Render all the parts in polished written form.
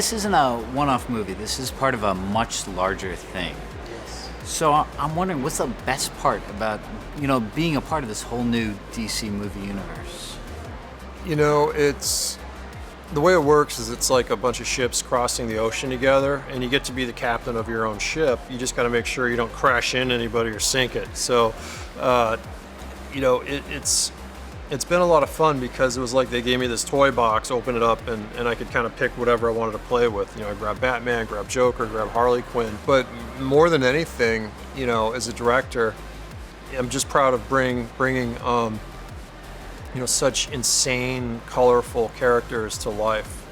this isn't a one-off movie. This is part of a much larger thing. Yes. So I'm wondering, what's the best part about, being a part of this whole new DC movie universe? It's the way it works is it's like a bunch of ships crossing the ocean together, and you get to be the captain of your own ship. You just got to make sure you don't crash into anybody or sink it. So, it's been a lot of fun because it was like they gave me this toy box, open it up, and I could kind of pick whatever I wanted to play with. I grab Batman, grab Joker, grab Harley Quinn. But more than anything, as a director, I'm just proud of bringing such insane, colorful characters to life.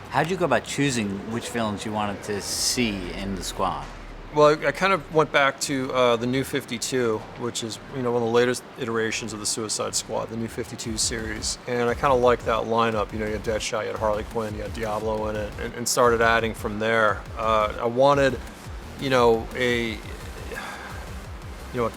How'd you go about choosing which villains you wanted to see in the squad? Well, I kind of went back to the New 52, which is one of the latest iterations of the Suicide Squad, the New 52 series, and I kind of liked that lineup. You had Deadshot, you had Harley Quinn, you had Diablo in it, and started adding from there. I wanted, a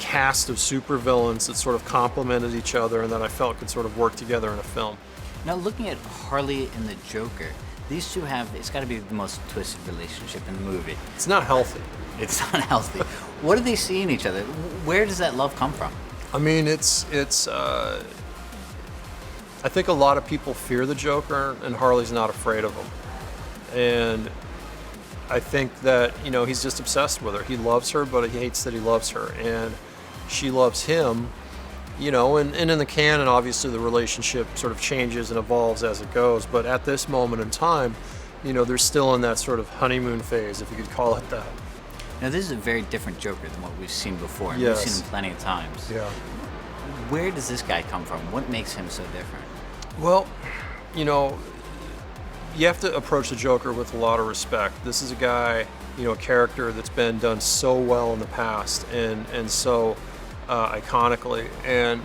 cast of supervillains that sort of complemented each other and that I felt could sort of work together in a film. Now, looking at Harley and the Joker, these two it's got to be the most twisted relationship in the movie. It's not healthy. It's not healthy. What do they see in each other? Where does that love come from? I mean, I think a lot of people fear the Joker, and Harley's not afraid of him. And I think that, he's just obsessed with her. He loves her, but he hates that he loves her. And she loves him, and in the canon, obviously, the relationship sort of changes and evolves as it goes. But at this moment in time, they're still in that sort of honeymoon phase, if you could call it that. Now, this is a very different Joker than what we've seen before. And Yes. We've seen him plenty of times. Yeah. Where does this guy come from? What makes him so different? Well, you have to approach the Joker with a lot of respect. This is a guy, a character that's been done so well in the past and so iconically. And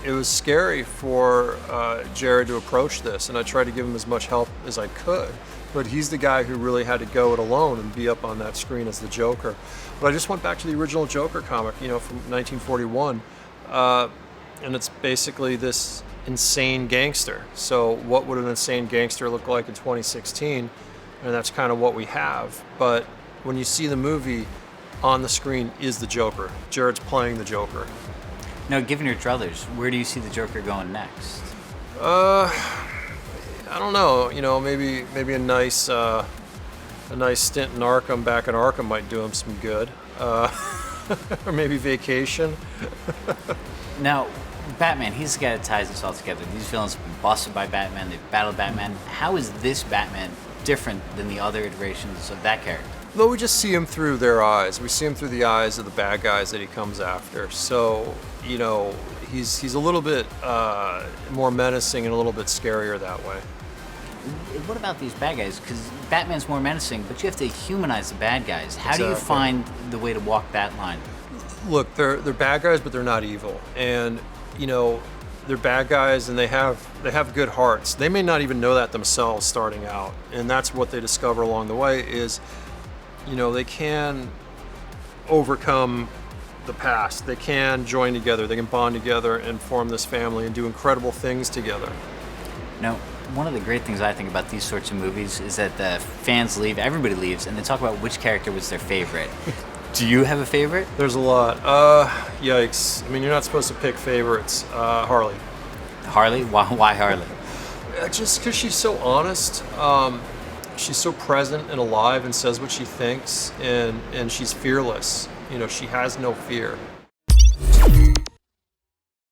it was scary for Jared to approach this, and I tried to give him as much help as I could. But he's the guy who really had to go it alone and be up on that screen as the Joker. But I just went back to the original Joker comic, from 1941, and it's basically this insane gangster. So what would an insane gangster look like in 2016? And that's kind of what we have. But when you see the movie, on the screen is the Joker. Jared's playing the Joker. Now, given your druthers, where do you see the Joker going next? I don't know. Maybe a nice stint in Arkham, back in Arkham, might do him some good. Or maybe Vacation. Now, Batman, he's the guy that ties this all together. These villains have been busted by Batman, they've battled Batman. How is this Batman different than the other iterations of that character? Well, we just see him through their eyes. We see him through the eyes of the bad guys that he comes after. So, he's a little bit more menacing and a little bit scarier that way. What about these bad guys? Because Batman's more menacing, but you have to humanize the bad guys. How do you Exactly. find the way to walk that line? Look, they're bad guys, but they're not evil. And they're bad guys, and they have good hearts. They may not even know that themselves starting out, and that's what they discover along the way is, they can overcome the past. They can join together. They can bond together and form this family and do incredible things together. Now, one of the great things I think about these sorts of movies is that the fans leave, everybody leaves, and they talk about which character was their favorite. Do you have a favorite? There's a lot. Yikes. I mean, you're not supposed to pick favorites. Harley. Harley? Why Harley? Just because she's so honest. She's so present and alive and says what she thinks, and she's fearless. She has no fear.